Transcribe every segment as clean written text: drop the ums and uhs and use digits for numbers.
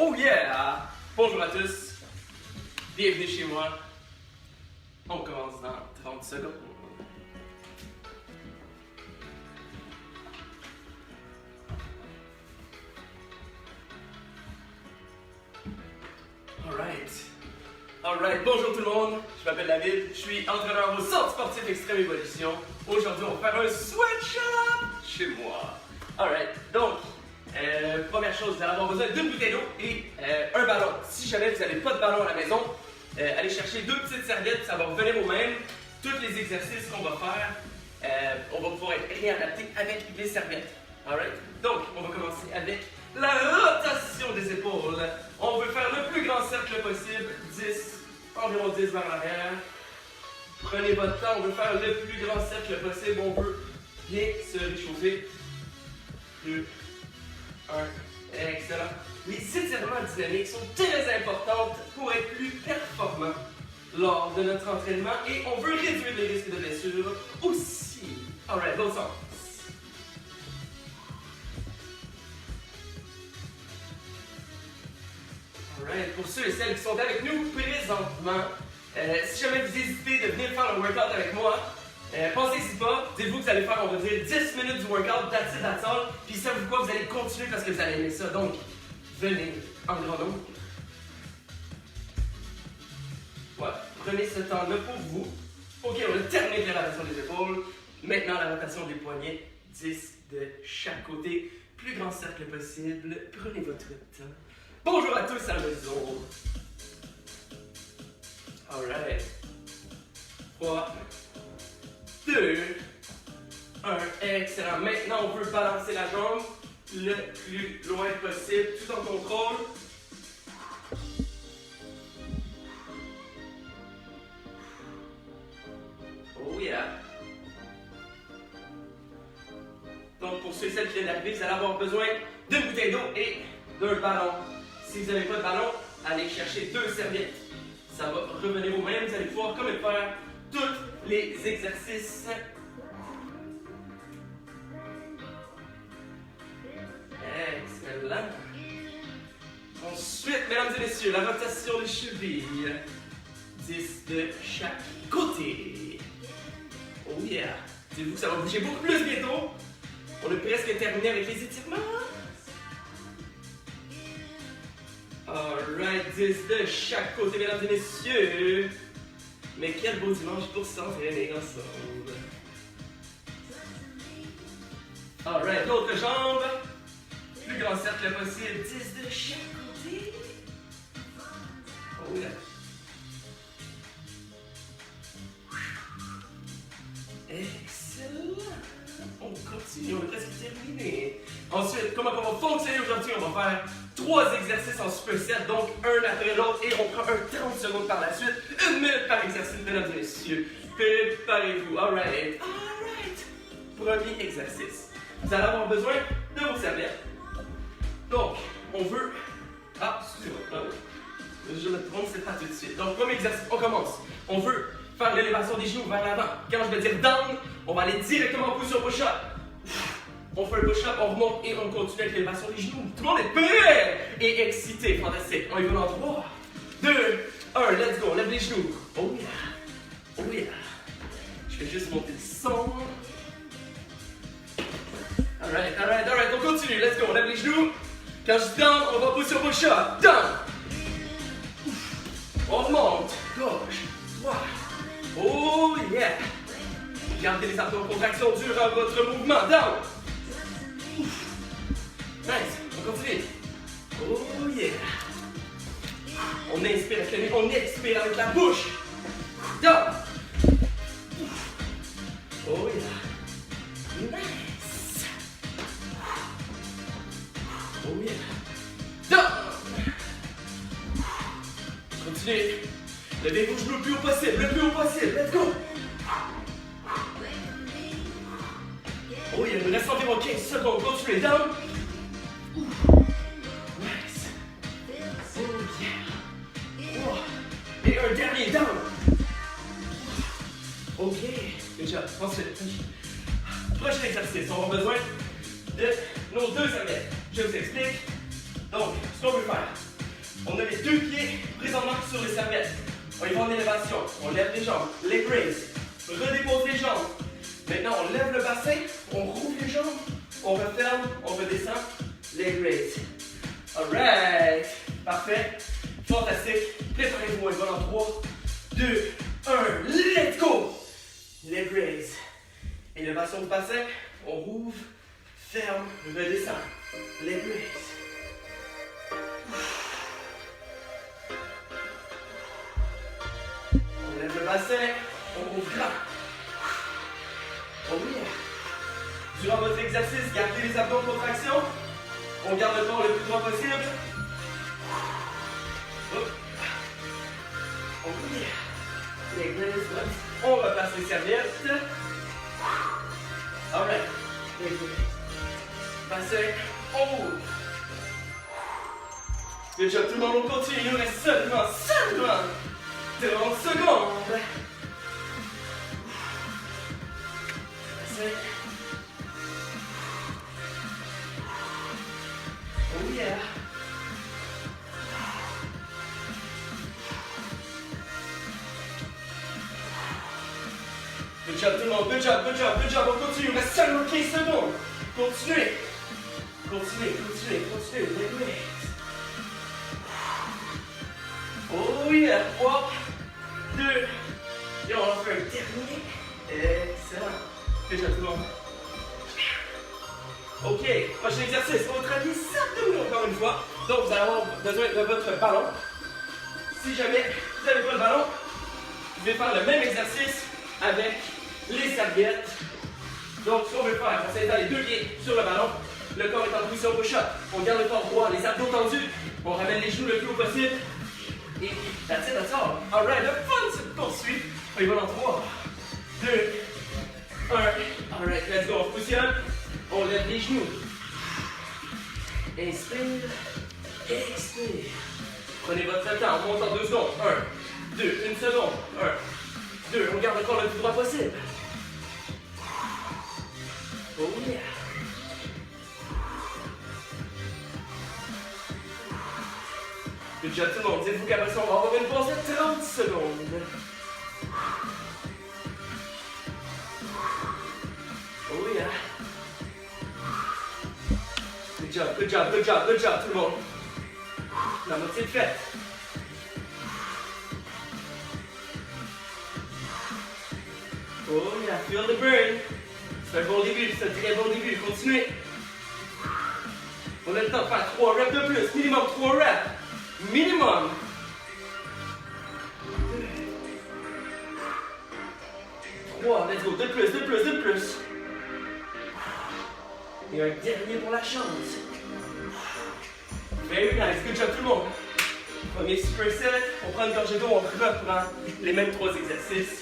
Oh yeah! Bonjour à tous, bienvenue chez moi. On commence dans 30 secondes. Alright, bonjour tout le monde, je m'appelle David, je suis entraîneur au Centre sportif Extrême Évolution. Aujourd'hui, on va faire un sweatshop chez moi. Alright, donc, première chose, vous allez avoir besoin d'une bouteille d'eau et un ballon. Si jamais vous n'avez pas de ballon à la maison, allez chercher deux petites serviettes, ça va revenir au même. Tous les exercices qu'on va faire, on va pouvoir être réadaptés avec les serviettes. Alright, donc on va commencer avec la rotation des épaules. On veut faire le plus grand cercle possible, environ 10 vers l'arrière. Prenez votre temps, on veut faire le plus grand cercle possible, on veut bien se réchauffer. 2, 1, excellent. Les étirements dynamiques sont très importants pour être plus performants lors de notre entraînement et on veut réduire les risques de blessures aussi. Alright, l'autre sens. Alright, pour ceux et celles qui sont avec nous présentement, si jamais vous hésitez de venir faire un workout avec moi, pensez-y pas, dites-vous que vous allez faire, on va dire, 10 minutes du workout, that's it, that's all, puis savez-vous quoi, vous allez continuer parce que vous allez aimer ça, donc venez en grand nombre. Voilà, prenez ce temps-là pour vous. Ok, on a terminé la rotation des épaules, maintenant la rotation des poignets, 10 de chaque côté, plus grand cercle possible, prenez votre temps. Bonjour à tous à la maison. Alright. 3, 2, 1. Excellent. Maintenant, on peut balancer la jambe le plus loin possible, tout en contrôle. Oh yeah. Donc, pour ceux et celles qui viennent d'arriver, vous allez avoir besoin d'une bouteille d'eau et d'un ballon. Si vous n'avez pas de ballon, allez chercher deux serviettes. Ça va revenir au même. Vous allez pouvoir comme faire tous les exercices. Excellent. Ensuite, mesdames et messieurs, la rotation des chevilles. 10 de chaque côté. Oh yeah. Dites-vous que ça va bouger beaucoup plus bientôt. On a presque terminé avec les étirements. Alright, 10 de chaque côté, mesdames et messieurs. Mais quel beau dimanche pour s'entraîner ensemble. Alright, l'autre jambe. Plus grand cercle possible, 10 de chaque côté. Oh là. Excellent. On continue, on est presque terminé. Ensuite, comment on va fonctionner aujourd'hui? On va faire 3 exercices en superset, donc un après l'autre, et on prend un 30 secondes par la suite, 1 minute par exercice, mesdames et messieurs. Préparez-vous. Alright. Premier exercice. Vous allez avoir besoin de vos serviettes. Donc, on veut. Excusez-moi. Je me trompe, c'est pas tout de suite. Donc, premier exercice, on commence. On veut faire l'élévation des genoux vers l'avant. Quand je vais dire down, on va aller directement en position push-up. On fait un push-up, on remonte et on continue avec l'élévation des genoux. Tout le monde est prêt et excité. Fantastique. On y va dans 3, 2, 1. Let's go. On lève les genoux. Oh yeah. Oh yeah. Je vais juste monter le son. Alright. On continue. Let's go. On lève les genoux. Quand je dis down, on va en position push-up. Down. On remonte. Gauche. Droite. Oh yeah. Gardez les abdos en contraction durant votre mouvement. Down. Nice, on continue. Oh yeah. On inspire avec le nez, on expire avec la bouche. Down. Oh yeah. Nice. Oh yeah. Down. Continuez. Levez vos genoux le plus haut possible, Let's go. Oh yeah, il me reste environ 15 secondes. Continuez. Down. Nice. Oh yeah. Oh. Et un dernier down. Ok. Good job. Ensuite, prochain exercice. On va besoin de nos deux serviettes. Je vous explique. Donc, ce qu'on veut faire, On a les deux pieds présentement sur les serviettes. On y va en élévation. On lève les jambes. Leg raise. Redépose les jambes. Maintenant, on lève le bassin. On rouvre les jambes. On referme. On redescend. Leg raise. Alright. Parfait. Fantastique. Préparez-vous. On y va dans 3, 2, 1. Let's go. Leg raise. Élévation du bassin. On rouvre. Ferme. Redescend. Leg raise. On lève le bassin, on ouvre grand. Oh yeah. Durant votre exercice, gardez les abdos en contraction. On garde le corps le plus droit possible. Oh yeah. Les glaives, on repasse les serviettes. Alright. Les glaives. Bassin, on ouvre. Good job, tout le monde, on continue. Il nous reste seulement 30 secondes. Oh yeah. Good job tout le monde, good job, good job, good job. On continue, il reste seulement 15 secondes. Continuez. Continuez. Les legs. Oh yeah, 3, 2, et on en fait un dernier. Excellent. Déjà tout le monde. Ok, prochain exercice. On va travailler certainement encore une fois. Donc vous allez avoir besoin de votre ballon. Si jamais vous n'avez pas le ballon, vous allez faire le même exercice avec les serviettes. Donc ce qu'on veut faire, on s'étend les deux pieds sur le ballon. Le corps est en position push-up. On garde le corps droit, les abdos tendus. On ramène les genoux le plus haut possible. Et that's it, that's all. Alright, le fun se poursuit. On y va dans 3, 2, 1. Alright, let's go. On positionne. On lève les genoux. Inspire. Expire. Prenez votre temps. On monte en 2 secondes. 1, 2, 1 seconde. 1, 2. On garde le corps le plus droit possible. Oh yeah. Good job tout le monde. Dites-vous qu'après ça, on va avoir une pause de 30 secondes. Oh yeah. Good job, good job, good job, good job tout le monde. La moitié de faite. Oh yeah, feel the burn. C'est un bon début, c'est un très bon début. Continuez. On a le temps de faire 3 reps de plus. Minimum 3 reps. Minimum. 3, let's go. 2 de plus, 2 de plus, 2 de plus. Et un dernier pour la chance. Very nice, good job tout le monde. Premier superset, on prend une gorgée d'eau, on reprend les mêmes 3 exercices.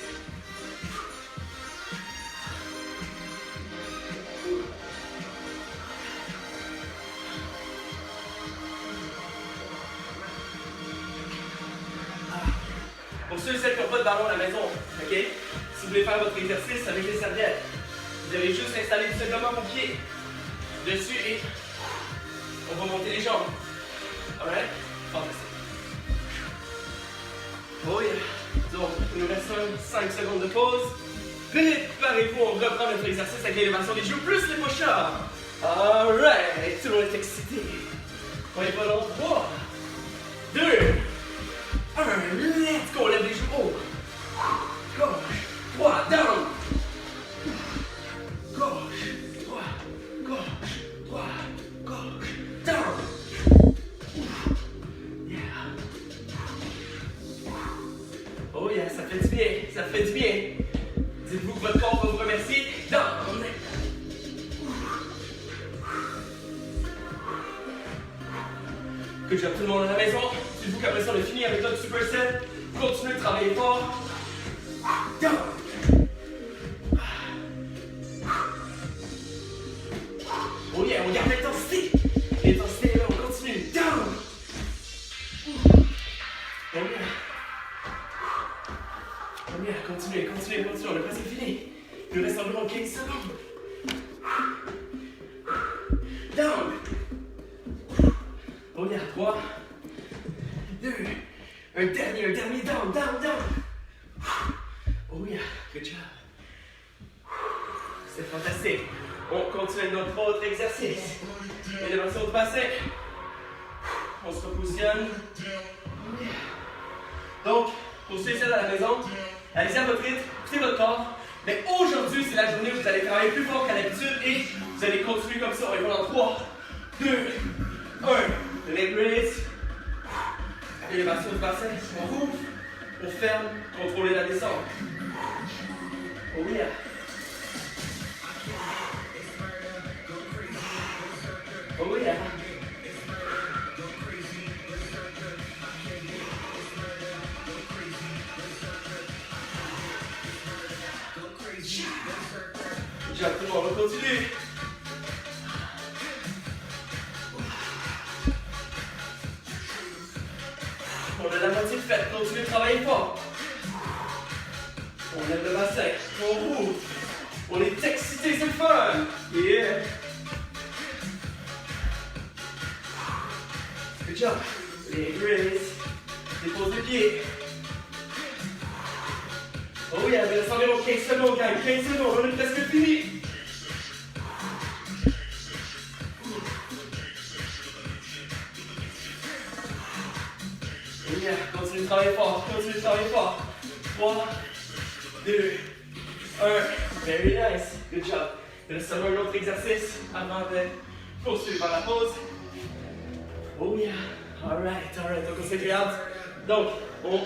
Pour ceux et celles qui n'ont pas de ballon à la maison, ok? Si vous voulez faire votre exercice avec les serviettes, vous allez juste installer tout simplement vos pieds dessus et on va monter les jambes. Alright? Fantastique. Oh yeah. Donc, il nous reste 5 secondes de pause. Préparez-vous, on reprend notre exercice avec l'élévation des genoux plus les push-ups. Alright, tout le monde est excité. On est pas dans 3, 2, 1, let's go, lève les genoux haut. Gauche, droit, down. Gauche, droit, down. Yeah. Oh yeah, ça fait du bien, ça fait du bien. Dites-vous que votre corps va vous remercier. Down. Good job tout le monde à la maison. Dites-vous qu'après ça on a fini avec notre superset. Continuez de travailler fort. Down. Oh yeah, on garde l'intensité. L'intensité est là, on continue. Down. Oh yeah. Oh yeah, continuez, on a presque fini. Il nous reste environ 15 secondes. Down. Oh yeah, 3, Un dernier, down, down, down. Oh yeah, good job. C'est fantastique. On continue avec notre autre exercice. Élévation de bassin. On se repositionne. Donc, pour ceux et celles à la maison, allez-y à votre rythme, écoutez votre corps. Mais aujourd'hui, c'est la journée où vous allez travailler plus fort qu'à l'habitude et vous allez continuer comme ça. On va y va dans 3, 2, 1. Leg raise. Élévation du bassin. On rouvre, on ferme, contrôlez la descente. Oh yeah. Oh yeah. Exactement, on va continuer. On a la moitié de faite, continuez de travailler fort. On lève le bassin, on roule. On est excité, c'est le fun. Yeah. Good job. Leg raise. Dépose les pieds. Oh yeah, il reste environ 15 secondes, gang. 15 secondes, on est presque fini. Oh yeah, continue de travailler fort, continue de travailler fort. 3, 2, 1. Very nice. Good job. Il reste seulement un autre exercice avant de poursuivre par la pause. Oh yeah. Alright, alright. Donc on s'éclate. Donc, on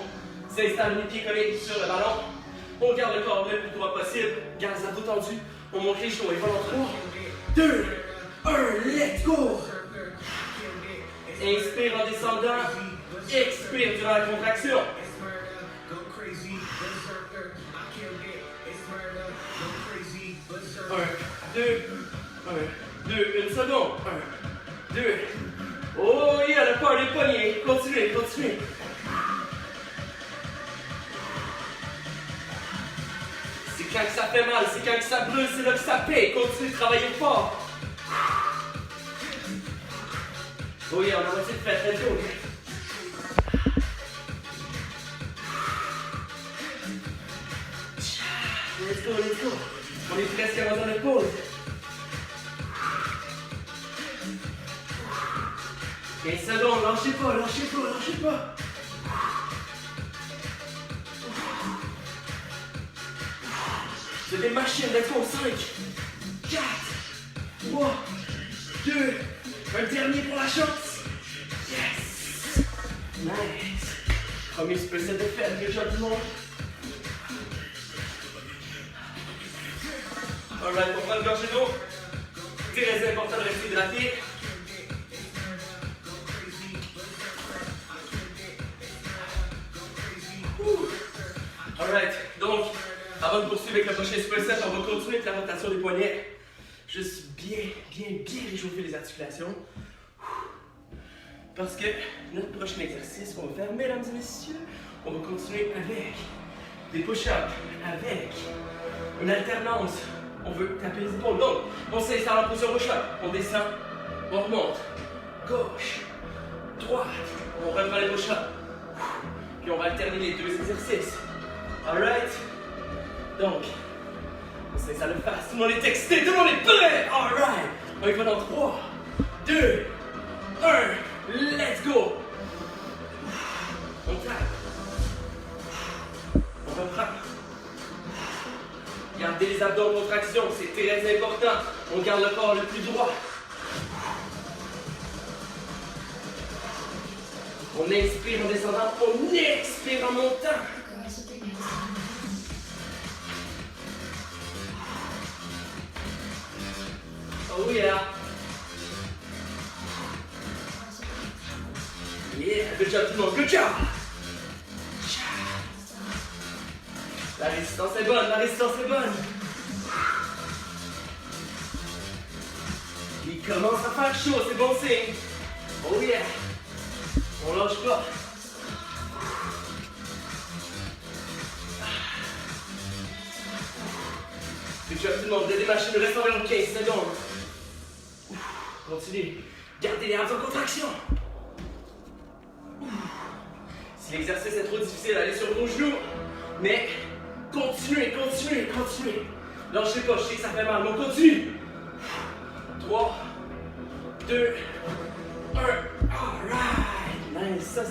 s'installe les pieds collés sur le ballon. On garde le corps le plus droit possible. Garde les abdos tendus. On monte les genoux et voilà en 3, 2, 1. Let's go! Inspire en descendant. Expire durant la contraction. 1, 2, 1, 2, une seconde. 1, 2. Oh yeah, le corps des poignets. Continuez, continuez. C'est quand que ça fait mal, c'est quand que ça brûle, c'est là que ça paye. Continuez de travailler fort. Oh yeah, on a moitié de fête, let's go. Let's go, let's go. On est presque à la pause. 15 secondes, lâchez pas, lâchez pas, lâchez pas. C'est des machines, let's go. 5, 4, 3, 2, un dernier pour la chance. Yes! Nice. Premier special de fête, good job tout le monde. Alright, on prend une gorgée d'eau. Très important de rester hydraté. Alright, donc, avant de poursuivre avec le prochain superset, on va continuer avec la rotation des poignets. Juste bien réchauffer les articulations. Parce que notre prochain exercice qu'on va faire, mesdames et messieurs, on va continuer avec des push-ups, avec une alternance. On veut taper les épaules. Donc, on s'installe en position push-up. On descend, on remonte. Gauche, droite. On reprend les push-ups. Puis on va alterner les deux exercices. Alright? Donc, on s'installe face. Tout le monde est excité, tout le monde est prêt. Alright? On y va dans 3, 2, 1. Let's go! On tape. On reprend. Gardez les abdos en contraction, c'est très important. On garde le corps le plus droit. On inspire en descendant, on expire en montant. Oh yeah! Yeah, good job tout le monde, good job! La résistance est bonne, la résistance est bonne. Il commence à faire chaud, c'est bon signe. Oh yeah! On lâche pas. Good job tout le monde, des machines, il reste environ 15 secondes. Continuez, gardez les hanches en contraction. Si l'exercice est trop difficile, allez sur vos genoux. Mais continuez, continuez, continuez. Lâchez pas, je sais que ça fait mal, mais on continue. 3, 2, 1. Alright, nice, ça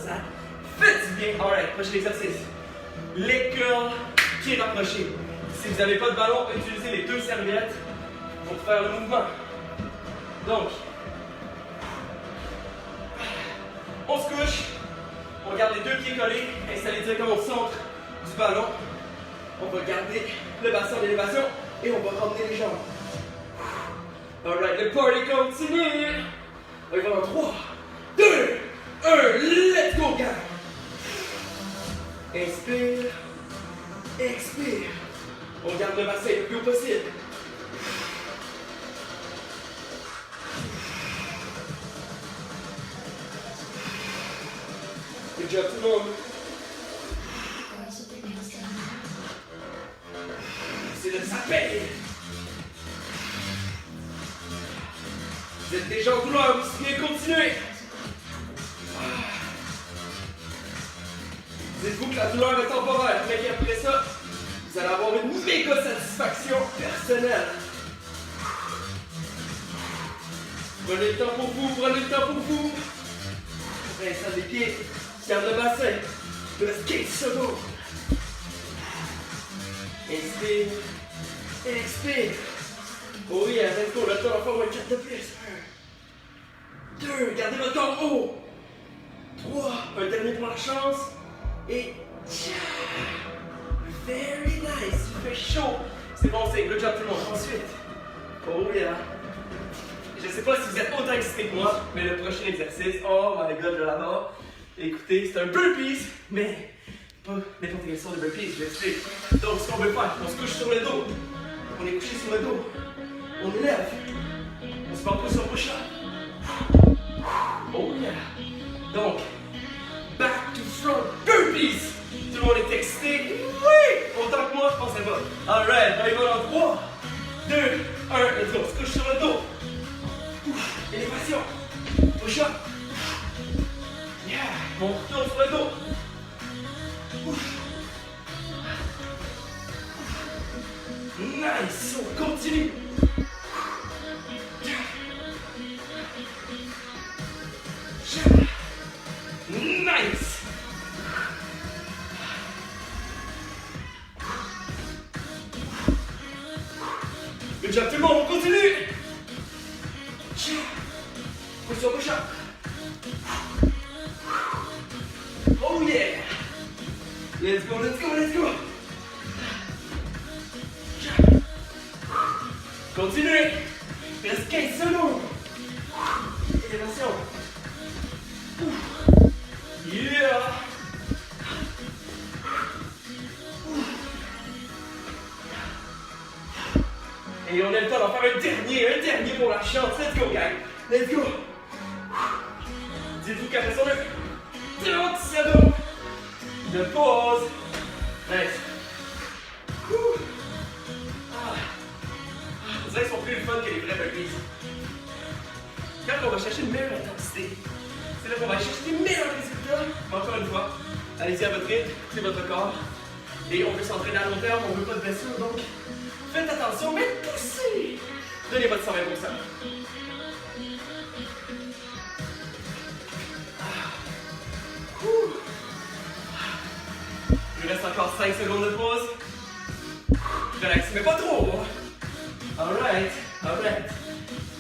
fait du bien. Alright, prochain exercice. Les curls, pieds rapprochés. Si vous n'avez pas de ballon, utilisez les deux serviettes pour faire le mouvement. Donc, on se couche, on garde les deux pieds collés, installés directement au centre du ballon. On va garder le bassin en élévation et on va ramener les jambes. Alright, le party continue. On y va dans 3, 2, 1, let's go, gars. Inspire, expire. On garde le bassin le plus haut possible. Good job tout le monde. C'est le sapin. Vous êtes déjà en douleur, vous pouvez continuer. Dites-vous que la douleur est temporaire, mais qu'après ça, vous allez avoir une méga satisfaction personnelle. Prenez le temps pour vous, prenez le temps pour vous. Installe les pieds, garde le bassin. Il reste 15 secondes. Inspire, expire. Oh oui, let's go, le temps encore un 4 de plus. 1, 2, gardez votre corps haut. 3, un dernier pour la chance. Et very nice, il fait chaud. C'est bon, c'est good job tout le monde. Ensuite, oh yeah. Je sais pas si vous êtes autant excité que moi, mais le prochain exercice, oh my god, je l'adore. Écoutez, c'est un burpees, mais pas n'importe quelle sorte de burpees, je vais expliquer. Donc, ce qu'on veut faire, on se couche sur le dos. On est couché sur le dos. On lève. On se part sur push-up. Oh yeah. Donc, back to front burpees. Tout le monde est excité. Oui! Autant que moi, je pensais pas. Alright, on y va dans 3, 2, 1, let's go. On se couche sur le dos. Élévation. Push-up. Yeah. On retourne sur le dos. Nice. On continue. Nice. Good job tout le monde, on continue. Position push-up. Oh yeah. Let's go, let's go, let's go. Continuez. Il reste 15 secondes. Élévation. Yeah. Et on a le temps d'en faire un dernier pour la chance. Let's go, gang. Let's go. Dites-vous qu'après ça, on a 30 secondes de pause. Nice. Vous dirait qu'ils sont plus le fun que les vrais burpees. Quand on va chercher une meilleure intensité, c'est là qu'on va chercher des meilleurs résultats. Mais encore une fois, allez-y à votre rythme, c'est votre corps. Et on veut s'entraîner à long terme, on veut pas de blessure, donc faites attention, mais poussez! Donnez votre 120%. Il reste encore 5 secondes de pause. Relax, mais pas trop. Alright, alright.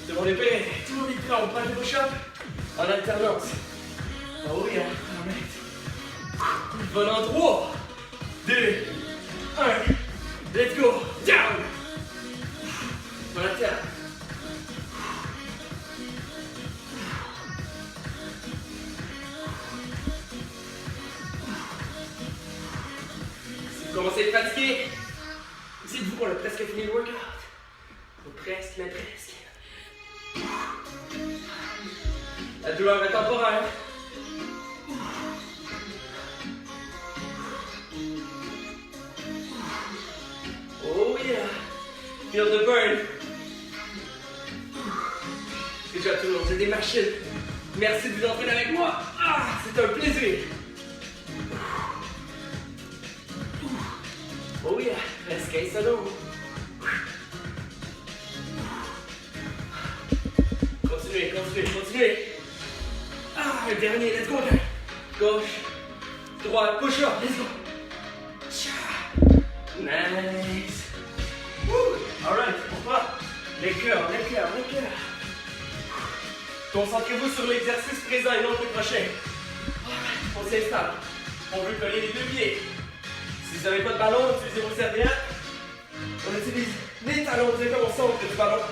Tout le monde est prêt, tout le monde est prêt. On prend le push-up en alternance. Oh yeah, alright. Bon en 3, 2, 1. Let's go, down. On alterne. Si vous commencez à être fatigué, dites-vous qu'on a presque fini le workout. Presque, mais presque. La douleur est temporaire. Oh yeah. Feel the burn. Good job tout le monde, c'est des machines. Merci de vous entraîner avec moi. Ah, c'est un plaisir. Oh yeah, escape solo. Continuez, continuez, continuez. Ah, le dernier, let's go. Gauche, droite, push up, let's go. Nice. Woo. Alright, on va. Les cœurs, les cœurs, les cœurs. Concentrez-vous sur l'exercice présent et non le prochain. Alright, on s'installe. On veut coller les deux pieds. Si vous n'avez pas de ballon, utilisez vos serviettes. On utilise les talons directement au centre du ballon.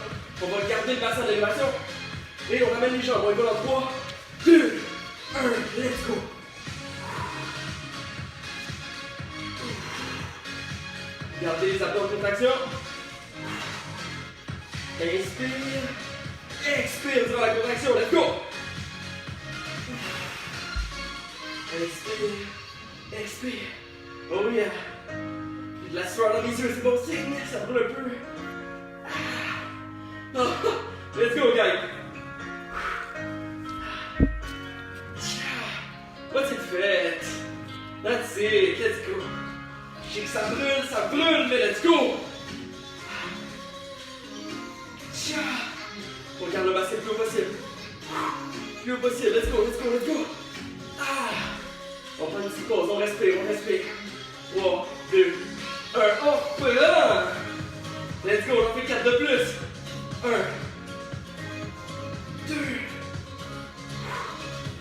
On va garder le bassin d'élévation. Et on ramène les jambes. On y va dans 3, 2, 1, let's go. Gardez les abdos en contraction. Inspire. Expire durant la contraction. Let's go. Inspire. Expire. Oh yeah. De la sueur dans les yeux, c'est bon signe. Ça brûle un peu. Oh. Let's go, guys. What's it fait? That's it. Let's go. Je sais que ça brûle, mais let's go! On regarde le bassin le plus haut possible. Plus haut possible, let's go, let's go, let's go! Ah. On prend une petite pause, on respire, on respire. 3, 2, 1, hop là! Let's go, on en fait 4 de plus. 1, 2,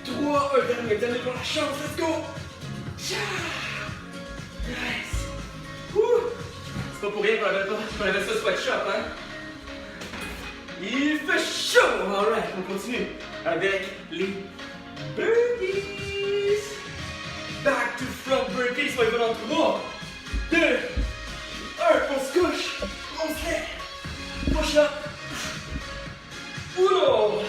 3, dernier pour la chance, let's go! Nice! C'est pas pour rien qu'on appelle ça sweatshop, hein? Il fait chaud! Alright, on continue avec les burpees. Back to front burpees, on y va dans 3, 2, 1, on se couche, on se lève, push up. Uno!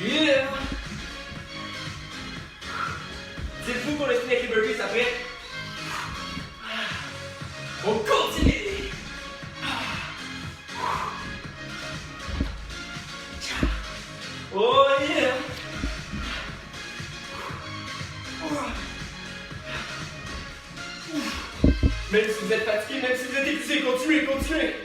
Yeah! Dites-vous qu'on a fini avec les burpees après. On continue. Oh yeah! Même si vous êtes fatigué, même si vous êtes épuisé, continuez, continuez.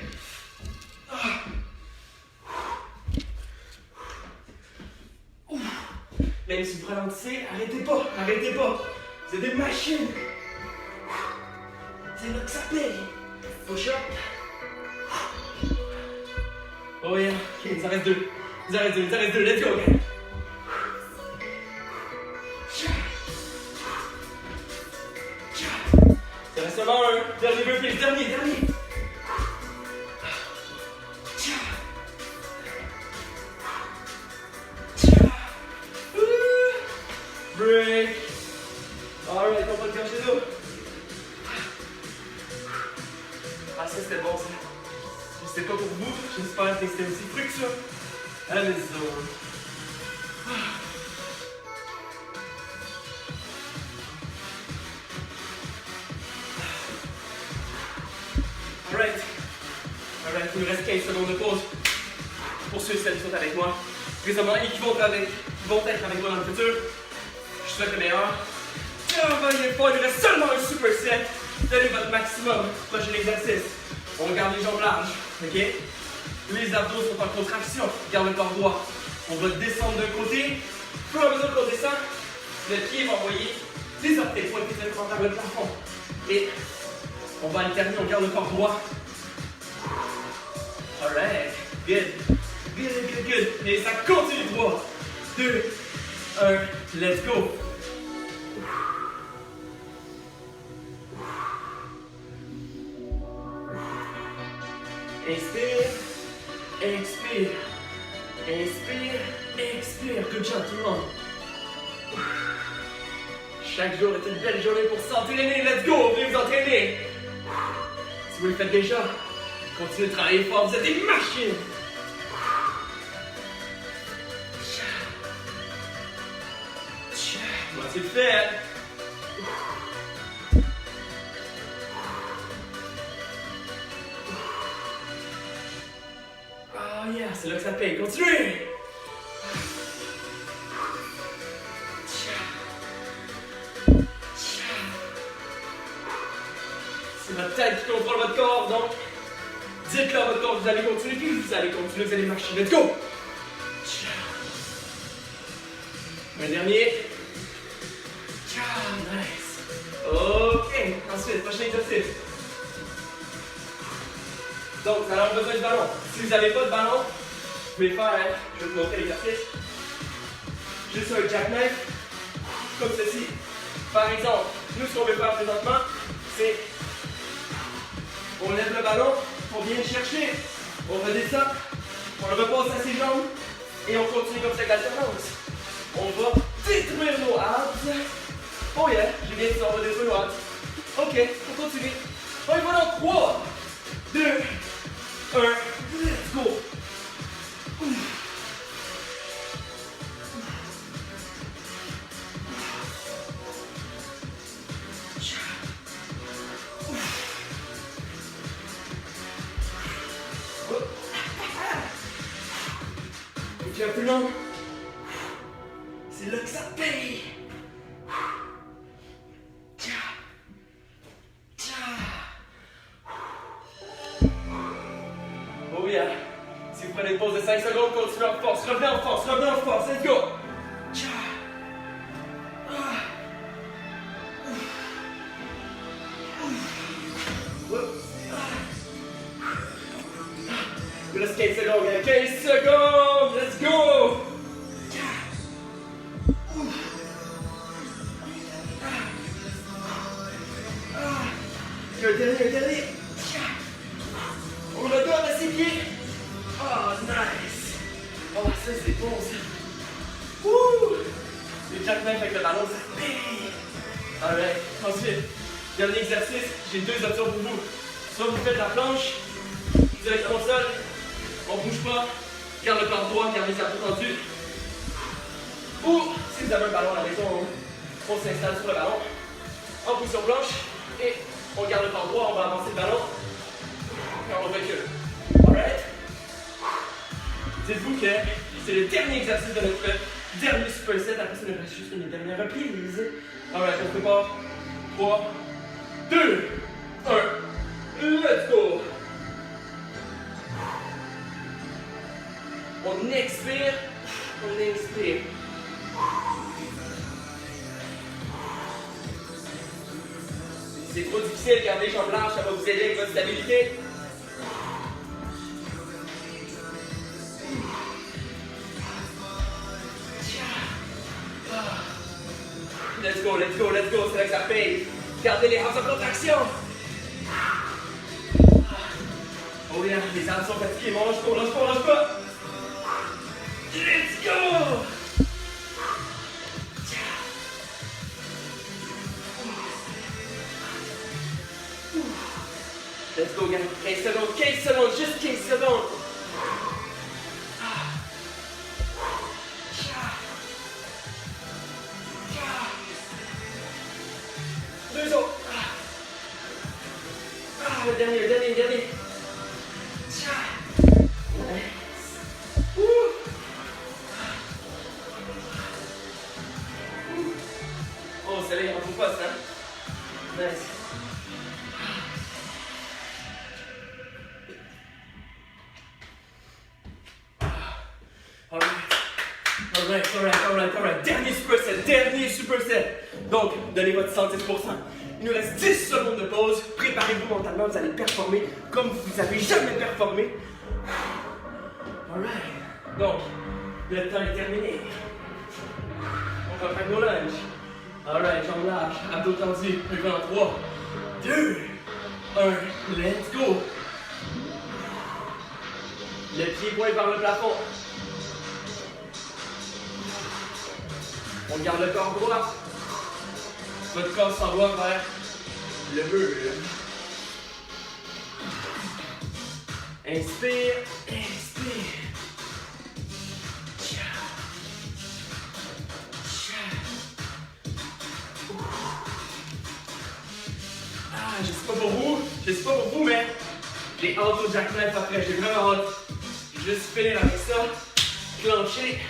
Même si vous ralentissez, arrêtez pas, arrêtez pas. Vous êtes des machines. C'est là que ça paye. Push up. Oh yeah, ok, il nous en reste 2. Il nous en reste 2, il nous en reste 2, let's go, okay. Il reste seulement un. Dernier burpee, dernier. Break. Alright, on va le faire chez nous. Ah, ça c'était bon ça. Je sais pas pour vous, j'espère que c'était aussi fructueux à la maison. Alright, il nous reste 15 secondes de pause. Pour ceux et celles qui sont avec moi présentement et qui vont être avec moi dans le futur. Je souhaite le meilleur. Travaillez pas, il reste seulement un superset. Donnez votre maximum. Prochain exercice. On garde les jambes larges, ok? Les abdos sont en contraction. Garde le corps droit. On va descendre d'un côté. Au fur et à mesure qu'on descend, le pied va envoyer les orteils pointés directement vers le plafond. Et on va alterner, on garde le corps droit. Alright, good. Et ça continue. 3, 2, 1, let's go. Inspire, expire, inspire, expire. Good job tout le monde. Chaque jour est une belle journée pour s'entraîner. Let's go, venez vous entraîner. Si vous le faites déjà, continuez de travailler fort, vous êtes des machines. Moitié de fait. Oh yeah, c'est là que ça paye. Continuez. C'est votre tête qui contrôle votre corps, donc dites-le à votre corps, vous allez continuer, puis vous allez continuer, vous allez marcher. Let's go! Un dernier. Nice. Ok, ensuite, prochain exercice. Donc, vous allez avoir besoin de ballon. Si vous n'avez pas de ballon, vous pouvez faire, je vais vous montrer l'exercice, juste un jackknife, comme ceci. Par exemple, nous, ce qu'on veut faire présentement, c'est on lève le ballon, on vient le chercher, on redescend, on le repasse à ses jambes et on continue comme ça avec l'alternance. On va détruire nos abs. Oh yeah, j'ai bien dit ça, on va détruire nos abs. Ok, on continue. On y va dans 3, 2, 1, let's go. Bien plus long. C'est là que ça paye. Oh yeah. Si vous prenez une pause de 5 secondes, continuez en force. Revenez en force, revenez en force. Let's go. Il reste 15 secondes, 15 secondes, let's go! Un dernier. On redonne à ses pieds. Oh, nice. Oh, ça c'est bon ça. Wouh! Les jackknife avec le ballon, ça paye. Alright, ensuite, dernier exercice, j'ai 2 options pour vous. Soit vous faites la planche, directement au sol. On bouge pas, garde le corps droit, garde les abdos tendus. Ou, si vous avez un ballon à la maison, on s'installe sur le ballon, en position blanche, et on garde le corps droit, on va avancer le ballon, et on recule. Alright? Dites-vous que c'est le dernier exercice de notre dernier superset, après ça, il nous reste juste une dernière reprise. Alright, on se prépare. 3, 2, 1, let's go! On expire, on inspire. C'est trop difficile, gardez les jambes larges, ça va vous aider avec votre stabilité. Let's go, let's go, let's go, c'est là que ça paye. Gardez les hanches en contraction. Oh yeah, les armes sont fatiguées, mais on lâche pas. Let's go! Let's go, guys. 15 secondes, juste 15 secondes. Deux autres. Le dernier. Oh, celle-là, il en trouve pas, ça. Nice. Alright. Dernier superset. Donc, donnez votre 110%. Il nous reste 10 secondes de pause. Préparez-vous mentalement, vous allez performer comme vous n'avez jamais performé. Alright. Donc, le temps est terminé. On va faire nos lunges. Alright, jambes larges, abdos tendus. On va en 3, 2, 1, let's go. Le pied pointe vers le plafond. On garde le corps droit. Votre corps s'en va vers le mur. Inspire. Je sais pas pour vous, mais j'ai hâte au jackknife après, j'ai vraiment hâte. Juste finir avec ça, clencher,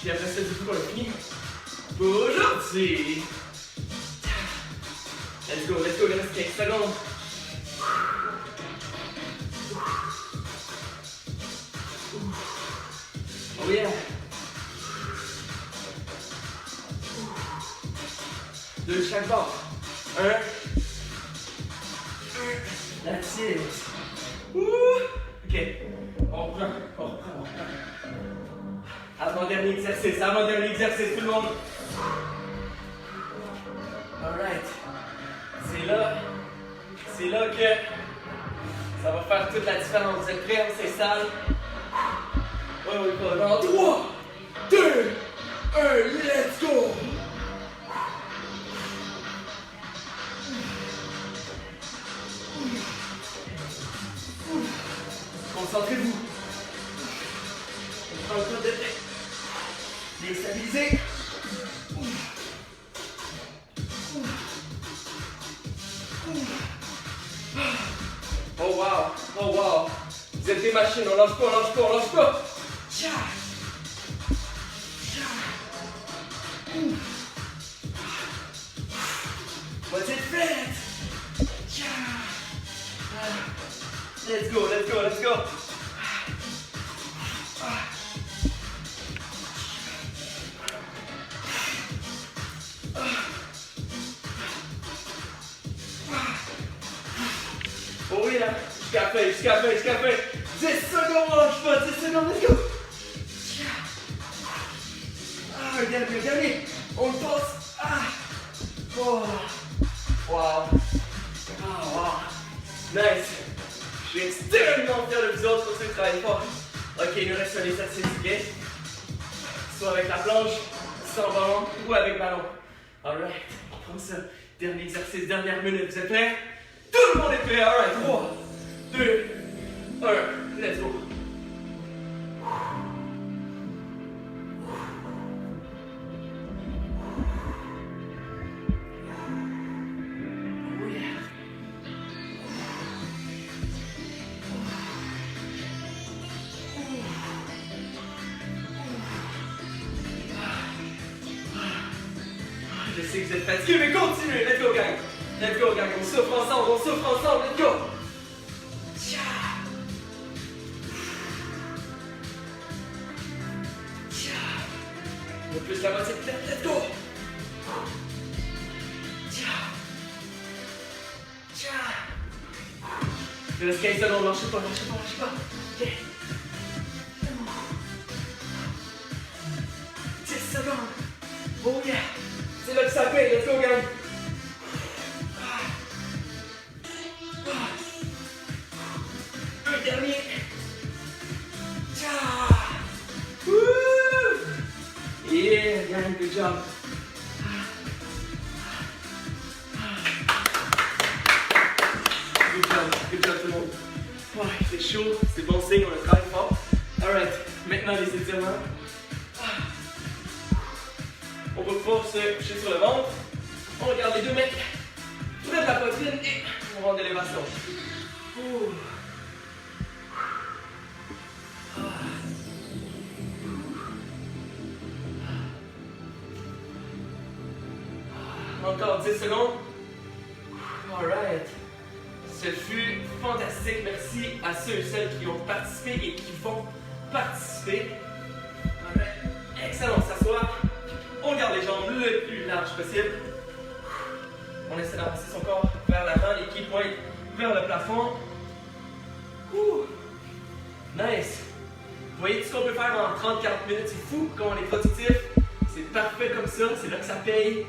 puis après ça, du coup, on a fini pour aujourd'hui. Let's go, il reste 15 secondes. Oh yeah. 2 de chaque bord. 1. That's it. Ok. On reprend. Avant-dernier exercice, tout le monde. Alright. C'est là que ça va faire toute la différence. Vous êtes prêts? On s'installe. Oui, pas dans 3, 2, 1, let's go! Concentrez-vous. On prend le temps de les stabiliser. Oh wow. Vous êtes des machines, on lâche pas. Tcha. Was it fait? Tcha. Let's go. Oh oui là, jusqu'à la fin. 10 secondes, on lâche pas, 10 secondes, let's go. Ah, dernier. On le passe. Oh. Wow. Nice. Je suis extrêmement fier de vous autres pour ceux qui travaillent fort. Ok, il nous reste un exercice, ok? Soit avec la planche, sans ballon ou avec ballon. Alright, on prend ça. Dernier exercice, dernière minute. Vous êtes prêts? Tout le monde est prêt. Alright, 3, 2, 1, let's go. Je sais que vous êtes fatigués, mais continuez. Let's go, gang. On souffre ensemble. Let's go. Un peu plus la moitié de tête. Let's go. Il reste 15 secondes. Lâchez pas. Ok. 10 secondes. Oh yeah. C'est là que ça paye, let's go, gang! Un dernier! Yeah, gang, good job! Good job tout le monde! Ouais, c'est chaud, c'est bon signe, on a travaillé fort. Alright, maintenant les étirements. On va pouvoir se coucher sur le ventre. On regarde les 2 mains près de la poitrine et on rentre d'élévation. Encore 10 secondes. Alright. Ce fut fantastique. Merci à ceux et celles qui ont participé et qui vont participer. Alright. Excellent, s'asseoir. On garde les jambes le plus large possible. On essaie d'avancer son corps vers l'avant, les pieds pointent vers le plafond. Nice. Vous voyez tout ce qu'on peut faire en 30-40 minutes, c'est fou quand on est productif. C'est parfait comme ça, c'est là que ça paye.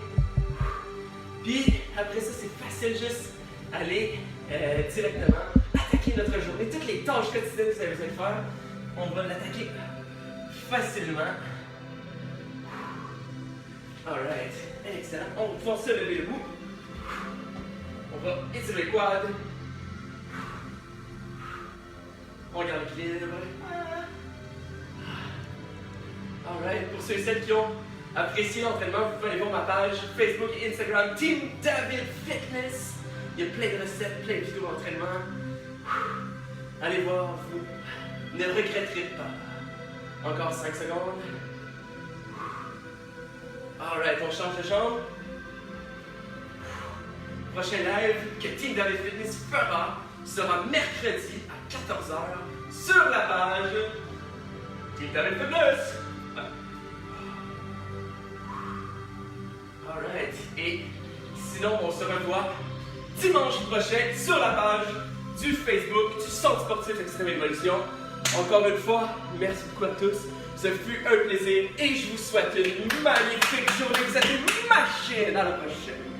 Puis après ça, c'est facile juste aller directement attaquer notre journée. Toutes les tâches quotidiennes que vous avez besoin de faire, on va l'attaquer facilement. Alright, excellent. On va pouvoir se lever debout. On va étirer les quads. On garde l'équilibre. Alright, pour ceux et celles qui ont apprécié l'entraînement, vous pouvez aller voir ma page Facebook et Instagram Team David Fitness. Il y a plein de recettes, plein de vidéos d'entraînement. Allez voir, vous ne regretterez pas. Encore 5 secondes. Alright, on change de jambe. Prochain live que Team David Fitness fera sera mercredi à 14h sur la page Internet Fitness! Alright, et sinon on se revoit dimanche prochain sur la page du Facebook du Centre sportif Extrême Évolution. Encore une fois, merci beaucoup à tous. Ce fut un plaisir et je vous souhaite une magnifique journée. Vous êtes une machine. À la prochaine.